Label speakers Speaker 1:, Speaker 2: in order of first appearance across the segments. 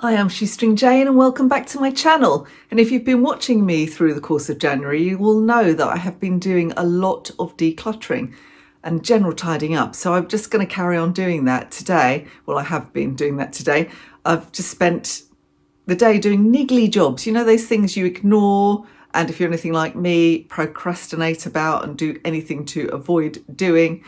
Speaker 1: Hi, I'm Shoestring Jane and welcome back to my channel. And if you've been watching me through the course of January, you will know that I have been doing a lot of decluttering and general tidying up. So I'm just going to carry on doing that today. Well, I have been doing that today. I've just spent the day doing niggly jobs. You know, those things you ignore, and if you're anything like me, procrastinate about and do anything to avoid doing.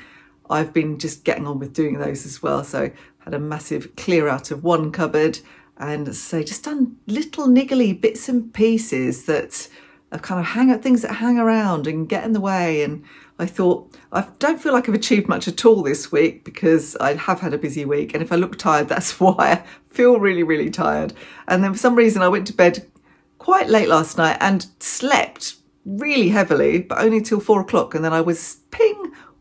Speaker 1: I've been just getting on with doing those as well. So had a massive clear out of one cupboard, and so just done little niggly bits and pieces that are kind of things that hang around and get in the way. And I thought, I don't feel like I've achieved much at all this week because I have had a busy week. And if I look tired, that's why I feel really, really tired. And then for some reason, I went to bed quite late last night and slept really heavily, but only till 4 o'clock. And then I was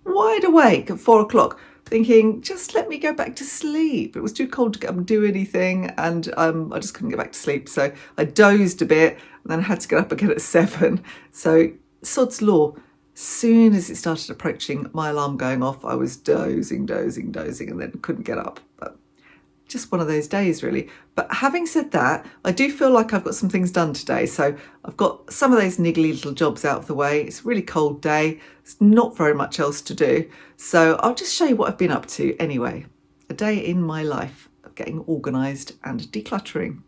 Speaker 1: wide awake at 4 o'clock, thinking, just let me go back to sleep. It was too cold to get up and do anything, and I just couldn't get back to sleep. So I dozed a bit, and then I had to get up again at 7. So sod's law. As soon as it started approaching my alarm going off, I was dozing, and then couldn't get up. But just one of those days, really. But having said that, I do feel like I've got some things done today. So I've got some of those niggly little jobs out of the way. It's a really cold day. There's not very much else to do. So I'll just show you what I've been up to anyway. A day in my life of getting organised and decluttering.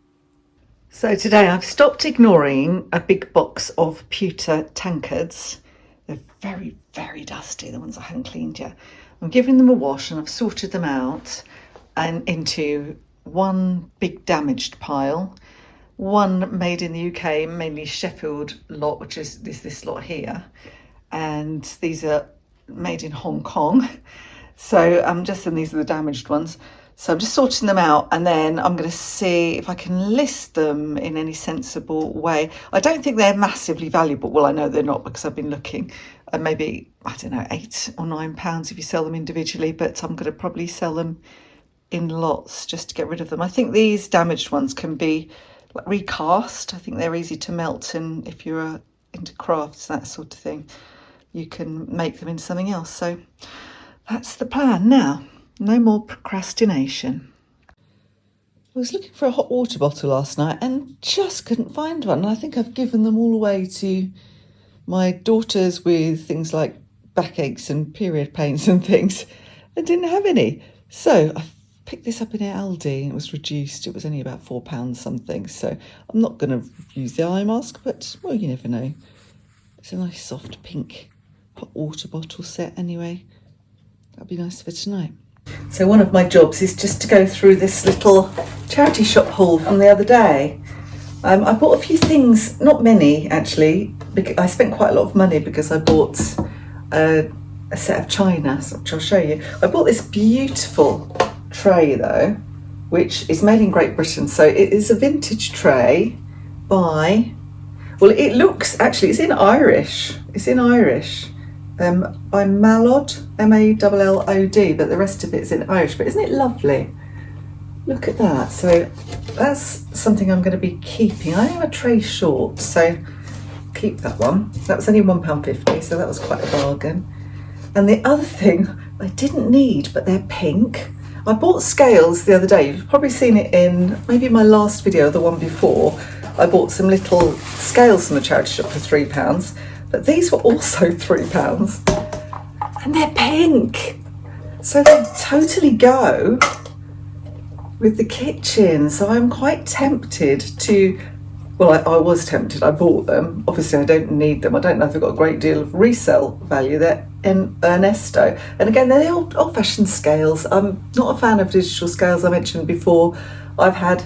Speaker 1: So today I've stopped ignoring a big box of pewter tankards. They're very, very dusty, the ones I haven't cleaned yet. I'm giving them a wash and I've sorted them out and into one big damaged pile, one made in the UK, mainly Sheffield lot, which is this lot here, and these are made in Hong Kong. So these are the damaged ones. So I'm just sorting them out, and then I'm going to see if I can list them in any sensible way. I don't think they're massively valuable. Well, I know they're not because I've been looking. Maybe, I don't know, £8 or £9 if you sell them individually, but I'm going to probably sell them in lots just to get rid of them. I think these damaged ones can be recast. I think they're easy to melt, and if you're into crafts, that sort of thing, you can make them into something else. So that's the plan now. No more procrastination. I was looking for a hot water bottle last night and just couldn't find one. I think I've given them all away to my daughters with things like backaches and period pains and things. I didn't have any. So I picked this up in Aldi and it was reduced. It was only about £4 something. So I'm not going to use the eye mask, but well, you never know. It's a nice soft pink hot water bottle set anyway. That'll be nice for tonight. So one of my jobs is just to go through this little charity shop haul from the other day. I bought a few things, not many actually. I spent quite a lot of money because I bought a set of china, which I'll show you. I bought this beautiful tray though, which is made in Great Britain. So it is a vintage tray by, well, it looks, actually, it's in Irish. By Mallod, Mallod, but the rest of it's in Irish. But isn't it lovely? Look at that. So that's something I'm going to be keeping. I am a tray short, so keep that one. That was only £1.50, so that was quite a bargain. And the other thing I didn't need, but they're pink. I bought scales the other day. You've probably seen it in maybe my last video, the one before. I bought some little scales from the charity shop for £3, but these were also £3, and they're pink. So they totally go with the kitchen. So I'm quite tempted to, well, I was tempted. I bought them. Obviously, I don't need them. I don't know if they've got a great deal of resale value. They're in Ernesto. And again, they're the old-fashioned scales. I'm not a fan of digital scales. I mentioned before, I've had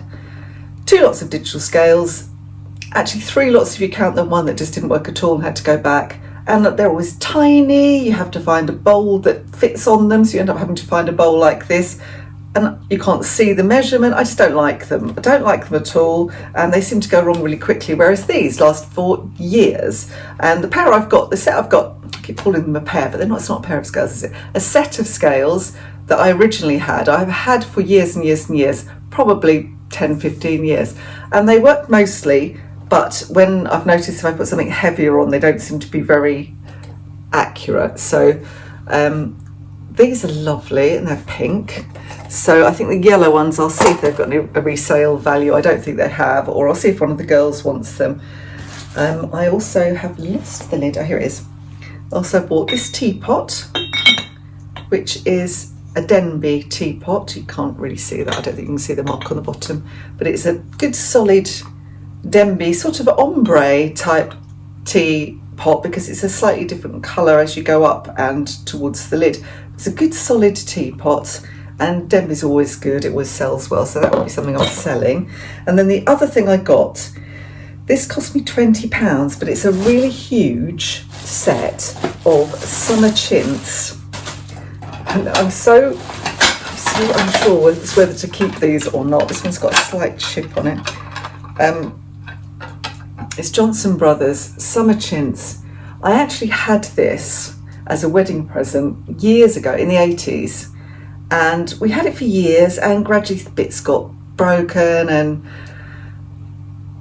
Speaker 1: 2 lots of digital scales. Actually, 3 lots if you count the one that just didn't work at all and had to go back. And they're always tiny. You have to find a bowl that fits on them. So you end up having to find a bowl like this. And you can't see the measurement. I just don't like them. I don't like them at all. And they seem to go wrong really quickly. Whereas these last for years. And the pair I've got, the set I've got, I keep calling them a pair, but it's not a pair of scales, is it? A set of scales that I originally had. I've had for years and years and years, probably 10, 15 years. And they work mostly, but when I've noticed if I put something heavier on, they don't seem to be very accurate. So these are lovely and they're pink. So I think the yellow ones, I'll see if they've got a resale value. I don't think they have, or I'll see if one of the girls wants them. I also have lost the lid. Oh, here it is. Also bought this teapot, which is a Denby teapot. You can't really see that. I don't think you can see the mark on the bottom, but it's a good solid Denby sort of ombre type teapot because it's a slightly different colour as you go up and towards the lid. It's a good solid teapot, and Denby's always good. It always sells well, so that would be something I'm selling. And then the other thing I got, this cost me £20, but it's a really huge set of summer chintz. And I'm so unsure whether to keep these or not. This one's got a slight chip on it. It's Johnson Brothers Summer Chintz. I actually had this as a wedding present years ago in the 80s, and we had it for years, and gradually bits got broken, and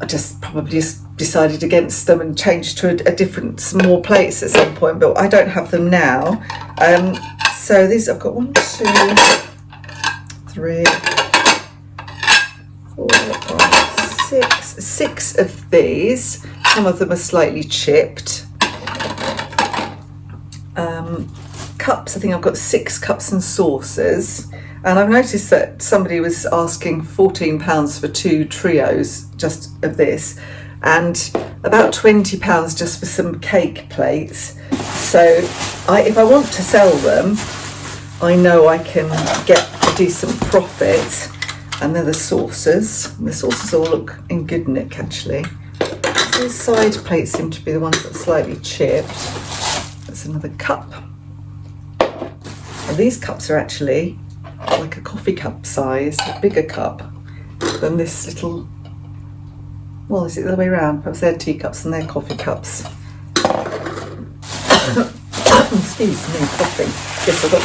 Speaker 1: I probably decided against them and changed to a different, some more plates at some point, but I don't have them now. So these, I've got 1, 2, 3, 4, 5, 6 of these. Some of them are slightly chipped. Cups, I think I've got 6 cups and saucers. And I've noticed that somebody was asking £14 for 2 trios just of this, and about £20 just for some cake plates. So if I want to sell them, I know I can get a decent profit. And then the saucers. The saucers all look in good nick actually. These side plates seem to be the ones that are slightly chipped. That's another cup. And these cups are actually like a coffee cup size, a bigger cup than this little, well, is it the other way around? Perhaps they're teacups and they're coffee cups. Excuse me, coughing. Yes, I've got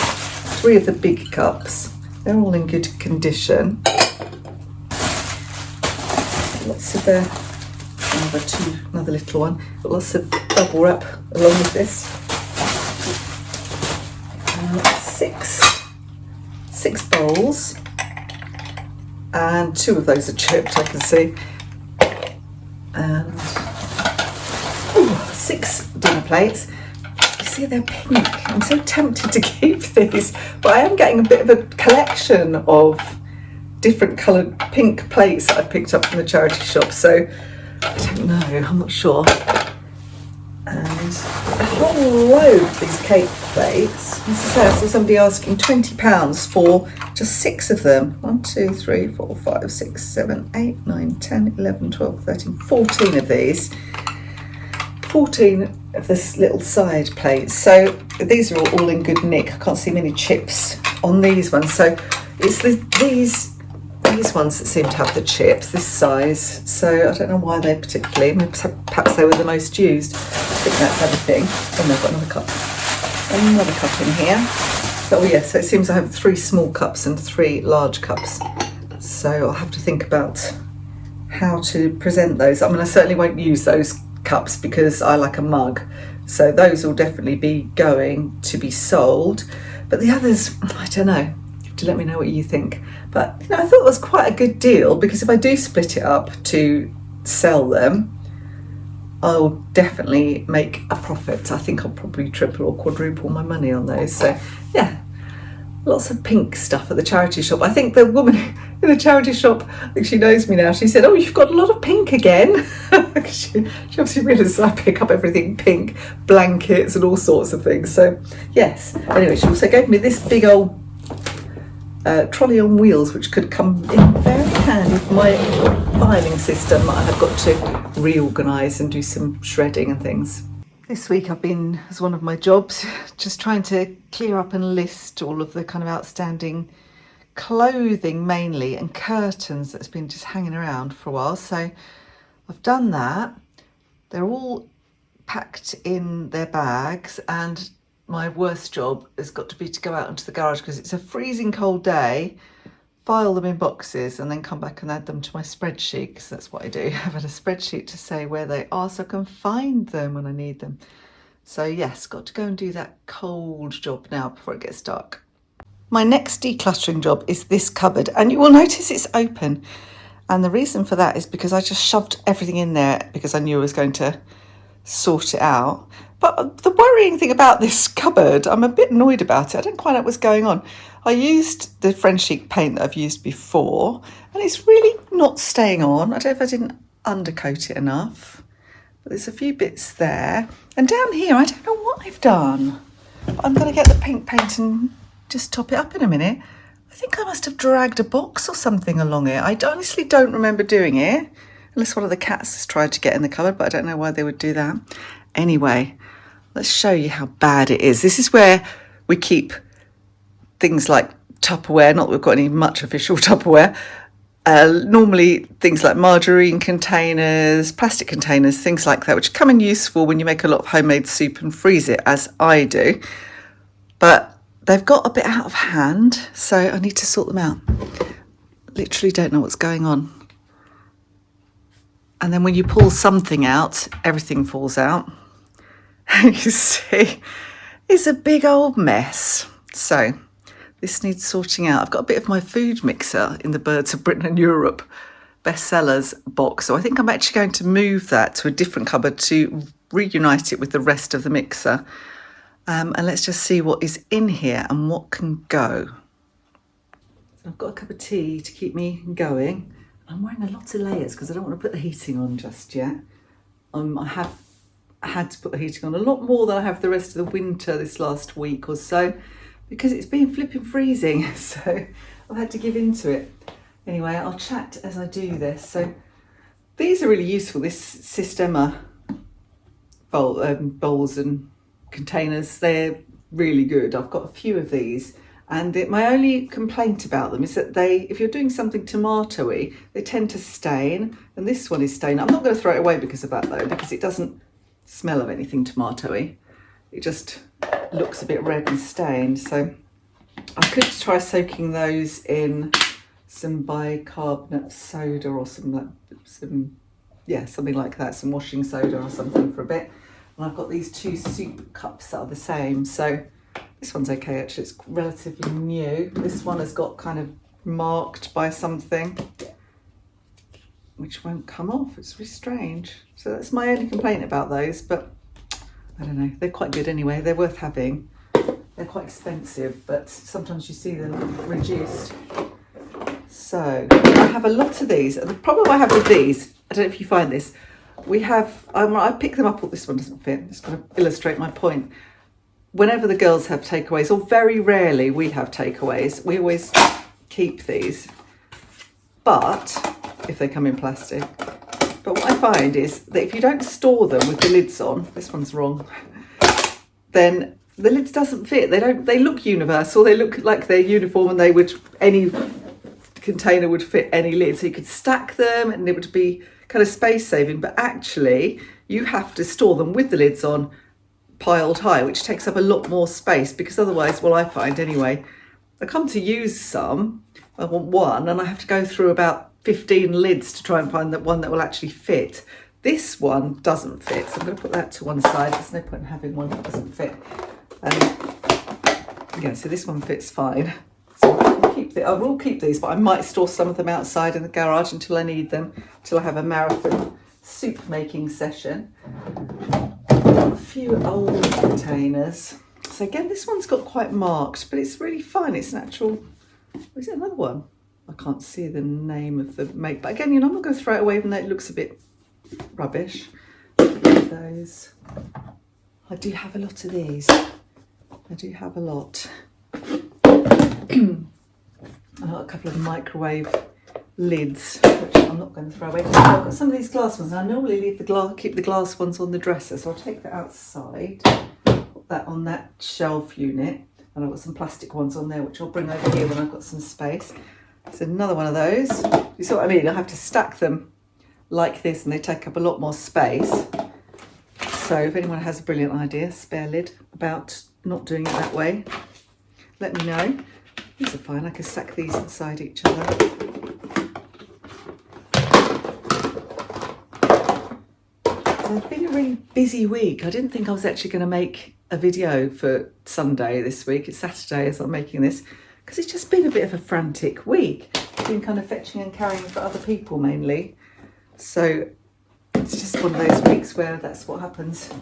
Speaker 1: 3 of the big cups. They're all in good condition. Lots of another little one. Got lots of bubble wrap along with this. 6 bowls, and 2 of those are chipped, I can see. And 6 dinner plates. You see, they're pink. I'm so tempted to keep these, but I am getting a bit of a collection of different coloured pink plates that I've picked up from the charity shop, so I don't know, I'm not sure. And a whole load of these cake plates. As I saw somebody asking £20 for just 6 of them. 1, 2, 3, 4, 5, 6, 7, 8, 9, 10, 11, 12, 13, 14 of these. 14 of this little side plates. So these are all in good nick. I can't see many chips on these ones. So it's these ones that seem to have the chips, this size. So I don't know why they particularly, perhaps they were the most used. I think that's everything. And I've got another cup. Another cup in here. So yes, so it seems I have 3 small cups and 3 large cups. So I'll have to think about how to present those. I mean, I certainly won't use those cups because I like a mug. So those will definitely be going to be sold. But the others, I don't know. To let me know what you think. But I thought it was quite a good deal, because if I do split it up to sell them, I'll definitely make a profit. I think I'll probably triple or quadruple my money on those. So yeah, lots of pink stuff at the charity shop. I think the woman in the charity shop, I think she knows me now, she said, "Oh, you've got a lot of pink again." she obviously realised I pick up everything pink, blankets and all sorts of things. So yes, anyway, she also gave me this big old trolley on wheels, which could come in very handy for my filing system that I have got to reorganise and do some shredding and things. This week I've been, as one of my jobs, just trying to clear up and list all of the kind of outstanding clothing mainly and curtains that's been just hanging around for a while. So I've done that. They're all packed in their bags, and my worst job has got to be to go out into the garage because it's a freezing cold day, file them in boxes and then come back and add them to my spreadsheet, because that's what I do. I've had a spreadsheet to say where they are so I can find them when I need them. So yes, got to go and do that cold job now before it gets dark. My next decluttering job is this cupboard, and you will notice it's open. And the reason for that is because I just shoved everything in there because I knew I was going to sort it out. But the worrying thing about this cupboard, I'm a bit annoyed about it. I don't quite know what's going on. I used the French chic paint that I've used before, and it's really not staying on. I don't know if I didn't undercoat it enough. But there's a few bits there. And down here, I don't know what I've done. I'm going to get the pink paint and just top it up in a minute. I think I must have dragged a box or something along it. I honestly don't remember doing it, unless one of the cats has tried to get in the cupboard, but I don't know why they would do that. Anyway, let's show you how bad it is. This is where we keep things like Tupperware, not that we've got any much official Tupperware. Normally things like margarine containers, plastic containers, things like that, which come in useful when you make a lot of homemade soup and freeze it, as I do. But they've got a bit out of hand, so I need to sort them out. Literally don't know what's going on. And then when you pull something out, everything falls out. You see, it's a big old mess. So this needs sorting out. I've got a bit of my food mixer in the Birds of Britain and Europe bestsellers box. So I think I'm actually going to move that to a different cupboard to reunite it with the rest of the mixer. And let's just see what is in here and what can go. So I've got a cup of tea to keep me going. I'm wearing a lot of layers because I don't want to put the heating on just yet. I have had to put the heating on a lot more than I have the rest of the winter this last week or so, because it's been flipping freezing, so I've had to give into it. Anyway, I'll chat as I do this. So these are really useful, this Systema bowls and containers. They're really good. I've got a few of these, and my only complaint about them is that if you're doing something tomatoey, they tend to stain, and this one is stained. I'm not going to throw it away because of that though, because it doesn't smell of anything tomatoey. It just looks a bit red and stained. So I could try soaking those in some bicarbonate soda or something like that, some washing soda or something for a bit. And I've got these 2 soup cups that are the same. So this one's okay, actually, it's relatively new. This one has got kind of marked by something which won't come off. It's really strange. So that's my only complaint about those, but I don't know, they're quite good anyway. They're worth having. They're quite expensive, but sometimes you see them reduced. So I have a lot of these. The problem I have with these, I don't know if you find this, I pick them up, this one doesn't fit, I'm just going to illustrate my point. Whenever the girls have takeaways, or very rarely we have takeaways, we always keep these, but if they come in plastic. But what I find is that if you don't store them with the lids on, this one's wrong, then the lids doesn't fit. They look universal, they look like they're uniform, and any container would fit any lid. So you could stack them and it would be kind of space saving, but actually you have to store them with the lids on, piled high, which takes up a lot more space, because otherwise, well, I find anyway, I come to use some, I want one, and I have to go through about 15 lids to try and find that one that will actually fit. This one doesn't fit, so I'm going to put that to one side. There's no point in having one that doesn't fit. Yeah, so this one fits fine. So I will keep these, but I might store some of them outside in the garage until I need them, until I have a marathon soup making session. A few old containers. So again, this one's got quite marked, but it's really fine. It's natural. Is it another one? I can't see the name of the make, but again, I'm not going to throw it away even though it looks a bit rubbish. Those. I do have a lot of these. I do have a lot. I've got a couple of microwave lids, which I'm not going to throw away. I've got some of these glass ones. I normally keep the glass ones on the dresser, so I'll take that outside, put that on that shelf unit, and I've got some plastic ones on there, which I'll bring over here when I've got some space. So another one of those. You see what I mean? I have to stack them like this, and they take up a lot more space. So if anyone has a brilliant idea, spare lid, about not doing it that way, let me know. These are fine. I can stack these inside each other. It's been a really busy week. I didn't think I was actually going to make a video for Sunday this week. It's Saturday as I'm making this, because it's just been a bit of a frantic week. I've been kind of fetching and carrying for other people mainly. So it's just one of those weeks where that's what happens.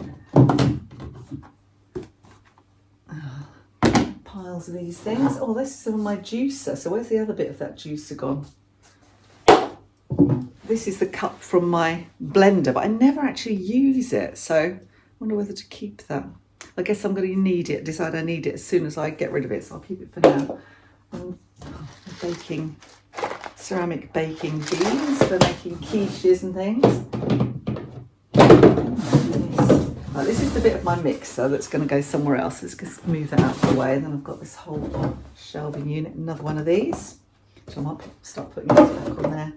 Speaker 1: Piles of these things. Oh, this is some of my juicer. So where's the other bit of that juicer gone? This is the cup from my blender, but I never actually use it. So I wonder whether to keep that. I guess I'm going to need it, decide I need it as soon as I get rid of it. So I'll keep it for now. Baking, ceramic baking beans for making quiches and things. Right, this is the bit of my mixer that's going to go somewhere else. Let's just move that out of the way. And then I've got this whole shelving unit, another one of these. So I might start putting this back on there.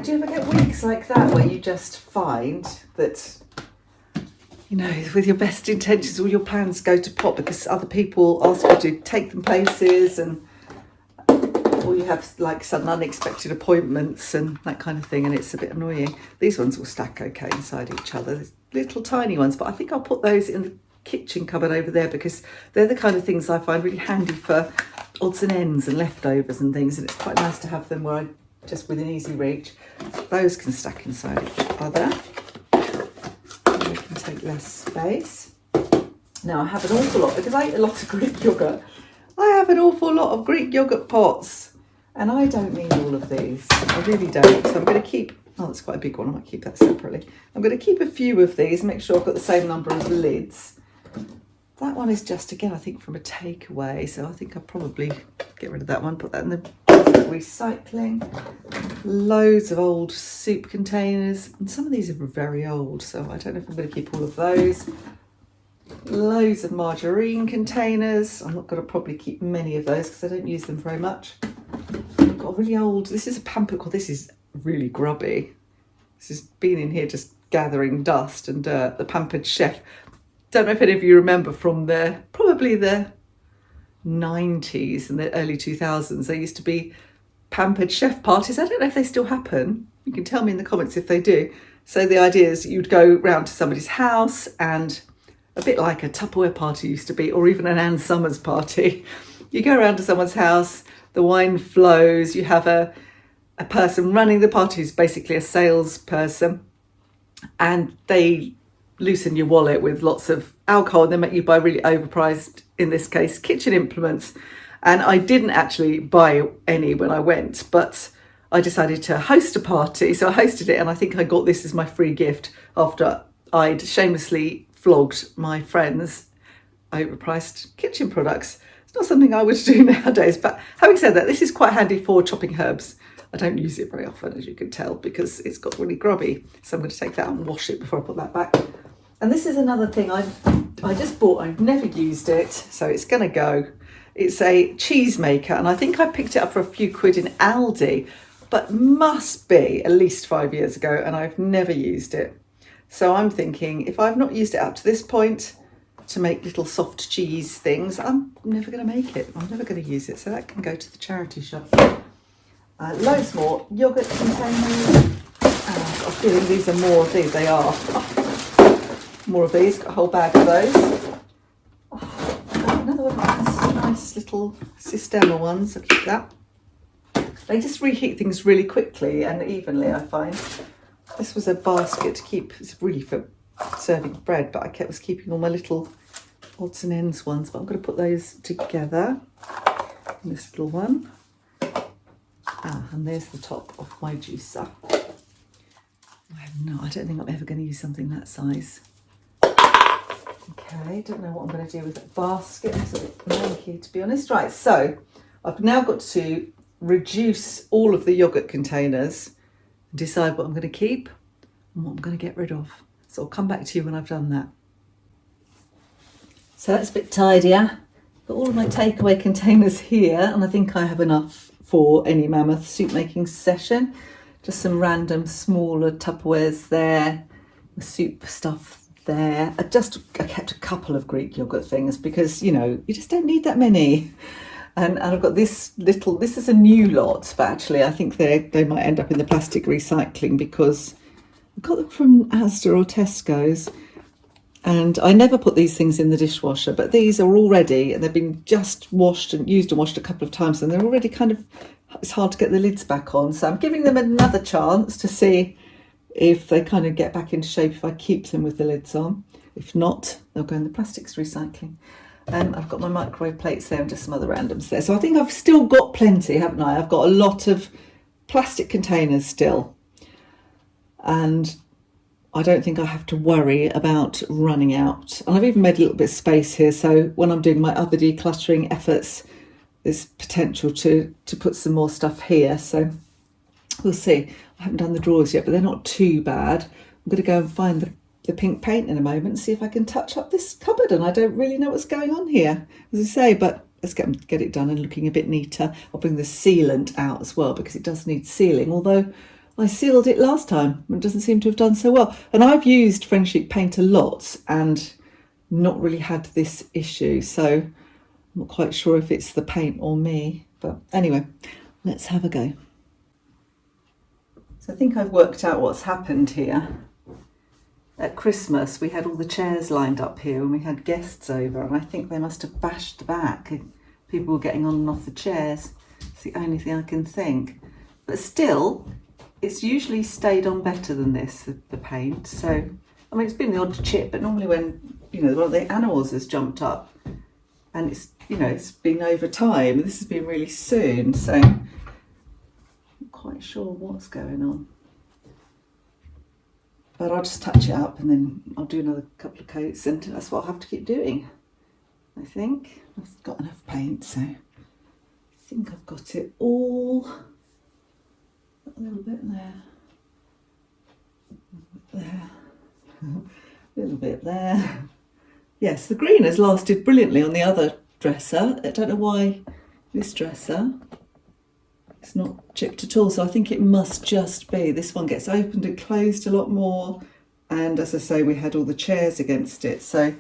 Speaker 1: Do you ever get weeks like that where you just find that, you know, with your best intentions, all your plans go to pot because other people ask you to take them places, and or you have like sudden unexpected appointments and that kind of thing, and it's a bit annoying. These ones will stack okay inside each other. There's little tiny ones, but I think I'll put those in the kitchen cupboard over there because they're the kind of things I find really handy for odds and ends and leftovers and things, and it's quite nice to have them where I just within easy reach. Those can stack inside each other. They can take less space. Now I have an awful lot, because I eat a lot of Greek yogurt, I have an awful lot of Greek yogurt pots, and I don't need all of these. I really don't. So I'm going to keep, oh, that's quite a big one. I might keep that separately. I'm going to keep a few of these, make sure I've got the same number of lids. That one is just, again, I think from a takeaway, so I think I'll probably get rid of that one, put that in the recycling. Loads of old soup containers, and some of these are very old, so I don't know if I'm going to keep all of those. Loads of margarine containers. I'm not going to probably keep many of those because I don't use them very much. I've got a really old, this is a pampered, well, this is really grubby. This has been in here just gathering dust and dirt, the Pampered Chef. Don't know if any of you remember from probably the 90s and the early 2000s, there used to be Pampered Chef parties. I don't know if they still happen. You can tell me in the comments if they do. So the idea is you'd go round to somebody's house, and a bit like a Tupperware party used to be, or even an Ann Summers party. You go around to someone's house, the wine flows, you have a person running the party who's basically a salesperson, and they loosen your wallet with lots of alcohol and then make you buy really overpriced, in this case, kitchen implements. And I didn't actually buy any when I went, but I decided to host a party. So I hosted it, and I think I got this as my free gift after I'd shamelessly flogged my friends' overpriced kitchen products. It's not something I would do nowadays, but having said that, this is quite handy for chopping herbs. I don't use it very often, as you can tell, because it's got really grubby. So I'm going to take that out and wash it before I put that back. And this is another thing I just bought. I've never used it, so it's going to go. It's a cheese maker, and I think I picked it up for a few quid in Aldi, but must be at least 5 years ago, and I've never used it. So I'm thinking, if I've not used it up to this point to make little soft cheese things, I'm never going to make it. I'm never going to use it, so that can go to the charity shop. Loads more yogurt containers. I've got a feeling these are more of these. They are. More of these. Got a whole bag of those. Another one of these nice little Sistema ones. I'll keep that. They just reheat things really quickly and evenly, I find. This was a basket to keep. It's really for serving bread, but I was keeping all my little odds and ends ones. But I'm going to put those together in this little one. And there's the top of my juicer. I don't think I'm ever going to use something that size. Okay, don't know what I'm going to do with that basket. It's a bit manky, to be honest. Right, so I've now got to reduce all of the yogurt containers and decide what I'm going to keep and what I'm going to get rid of. So I'll come back to you when I've done that. So that's a bit tidier. Got all of my takeaway containers here, and I think I have enough for any mammoth soup making session. Just some random smaller Tupperwares there, the soup stuff there. I kept a couple of Greek yogurt things because, you know, you just don't need that many. And I've got this is a new lot, but actually I think they might end up in the plastic recycling because I got them from Asda or Tesco's. And I never put these things in the dishwasher, but these are already, and they've been just washed and used and washed a couple of times, and they're already it's hard to get the lids back on. So I'm giving them another chance to see if they kind of get back into shape if I keep them with the lids on. If not, they'll go in the plastics recycling. I've got my microwave plates there and just some other randoms there. So I think I've still got plenty, haven't I? I've got a lot of plastic containers still. And I don't think I have to worry about running out. And I've even made a little bit of space here. So when I'm doing my other decluttering efforts, there's potential to put some more stuff here. So we'll see. I haven't done the drawers yet, but they're not too bad. I'm going to go and find the pink paint in a moment and see if I can touch up this cupboard. And I don't really know what's going on here, as I say, but let's get it done and looking a bit neater. I'll bring the sealant out as well because it does need sealing, although I sealed it last time and it doesn't seem to have done so well. And I've used friendship paint a lot and not really had this issue. So I'm not quite sure if it's the paint or me. But anyway, let's have a go. So I think I've worked out what's happened here. At Christmas, we had all the chairs lined up here and we had guests over. And I think they must have bashed back. People were getting on and off the chairs. It's the only thing I can think. But still, it's usually stayed on better than this, the paint. So, I mean, it's been the odd chip, but normally when, one of the animals has jumped up and it's been over time, this has been really soon. So, I'm not quite sure what's going on. But I'll just touch it up and then I'll do another couple of coats and that's what I'll have to keep doing. I think I've got enough paint, so I think I've got it all. A little bit there, a little bit there. Yes, the green has lasted brilliantly on the other dresser. I don't know why this dresser is not chipped at all, so I think it must just be this one gets opened and closed a lot more, and as I say, we had all the chairs against it, so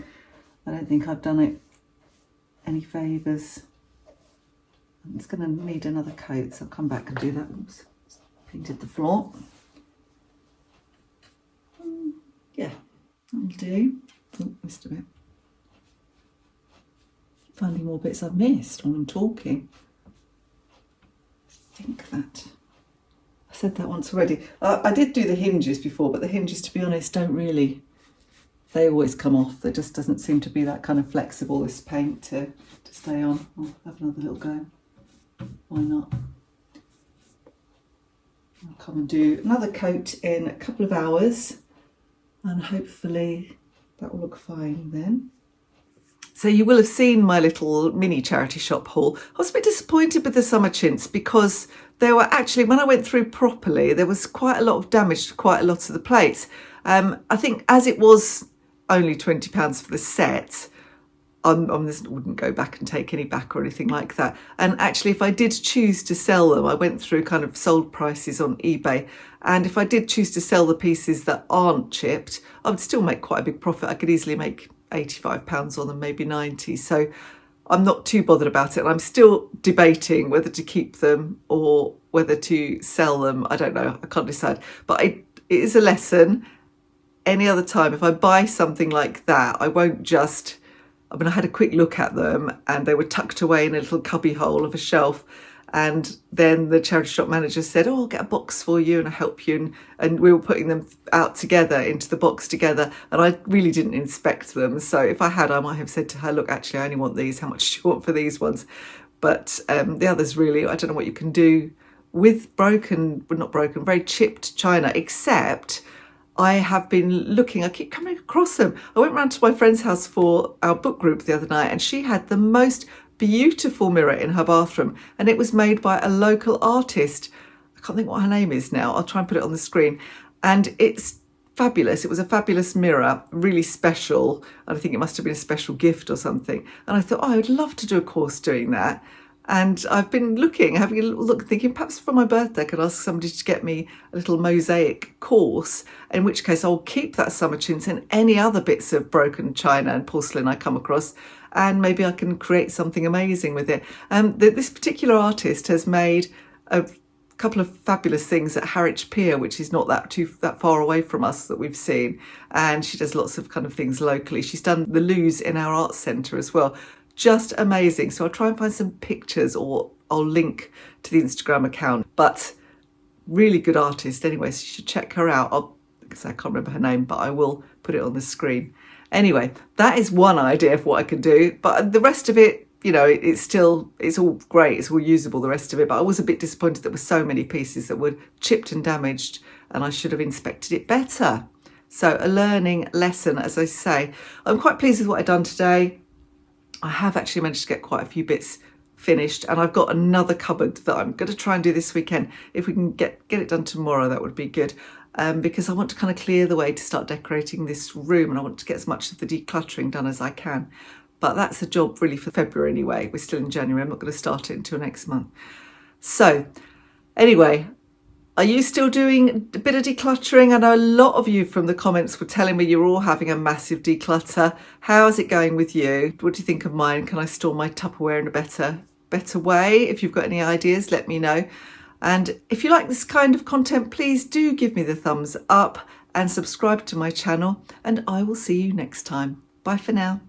Speaker 1: I don't think I've done it any favours. It's going to need another coat, so I'll come back and do that. Oops. Painted the floor. Yeah, that'll do. Oh, missed a bit. Finding more bits I've missed when I'm talking. I think that I said that once already. I did do the hinges before, but the hinges, to be honest, don't really. They always come off. There just doesn't seem to be that kind of flexible, this paint to stay on. I'll have another little go. Why not? I'll come and do another coat in a couple of hours and hopefully that will look fine then. So you will have seen my little mini charity shop haul. I was a bit disappointed with the summer chintz because there were actually, when I went through properly, there was quite a lot of damage to quite a lot of the plates. I think as it was only £20 for the set, I wouldn't go back and take any back or anything like that. And actually, if I did choose to sell them, I went through kind of sold prices on eBay. And if I did choose to sell the pieces that aren't chipped, I would still make quite a big profit. I could easily make £85 on them, maybe 90. So I'm not too bothered about it. And I'm still debating whether to keep them or whether to sell them. I don't know. I can't decide. But it is a lesson. Any other time, if I buy something like that, I won't just... I had a quick look at them and they were tucked away in a little cubby hole of a shelf. And then the charity shop manager said, oh, I'll get a box for you and I'll help you. And we were putting them out together into the box together. And I really didn't inspect them. So if I had, I might have said to her, look, actually, I only want these. How much do you want for these ones? But the others really, I don't know what you can do with very chipped china, except... I have been looking, I keep coming across them. I went round to my friend's house for our book group the other night and she had the most beautiful mirror in her bathroom and it was made by a local artist. I can't think what her name is now. I'll try and put it on the screen. And it's fabulous. It was a fabulous mirror, really special. And I think it must have been a special gift or something. And I thought, oh, I would love to do a course doing that. And I've been having a little look, thinking perhaps for my birthday I could ask somebody to get me a little mosaic course, in which case I'll keep that summer chintz and any other bits of broken china and porcelain I come across and maybe I can create something amazing with it. This particular artist has made a couple of fabulous things at Harwich Pier, which is not that far away from us, that we've seen, and she does lots of kind of things locally. She's done the loos in our arts centre as well. Just amazing. So I'll try and find some pictures, or I'll link to the Instagram account. But really good artist anyway, so you should check her out. Because I can't remember her name, but I will put it on the screen. Anyway, that is one idea of what I can do, but the rest of it, you know, it's all great, it's all usable, the rest of it, but I was a bit disappointed there were so many pieces that were chipped and damaged, and I should have inspected it better. So a learning lesson, as I say. I'm quite pleased with what I've done today. I have actually managed to get quite a few bits finished, and I've got another cupboard that I'm going to try and do this weekend. If we can get it done tomorrow, that would be good, because I want to kind of clear the way to start decorating this room, and I want to get as much of the decluttering done as I can. But that's a job really for February anyway. We're still in January. I'm not going to start it until next month. So anyway, are you still doing a bit of decluttering? I know a lot of you from the comments were telling me you're all having a massive declutter. How's it going with you? What do you think of mine? Can I store my Tupperware in a better way? If you've got any ideas, let me know. And if you like this kind of content, please do give me the thumbs up and subscribe to my channel, and I will see you next time. Bye for now.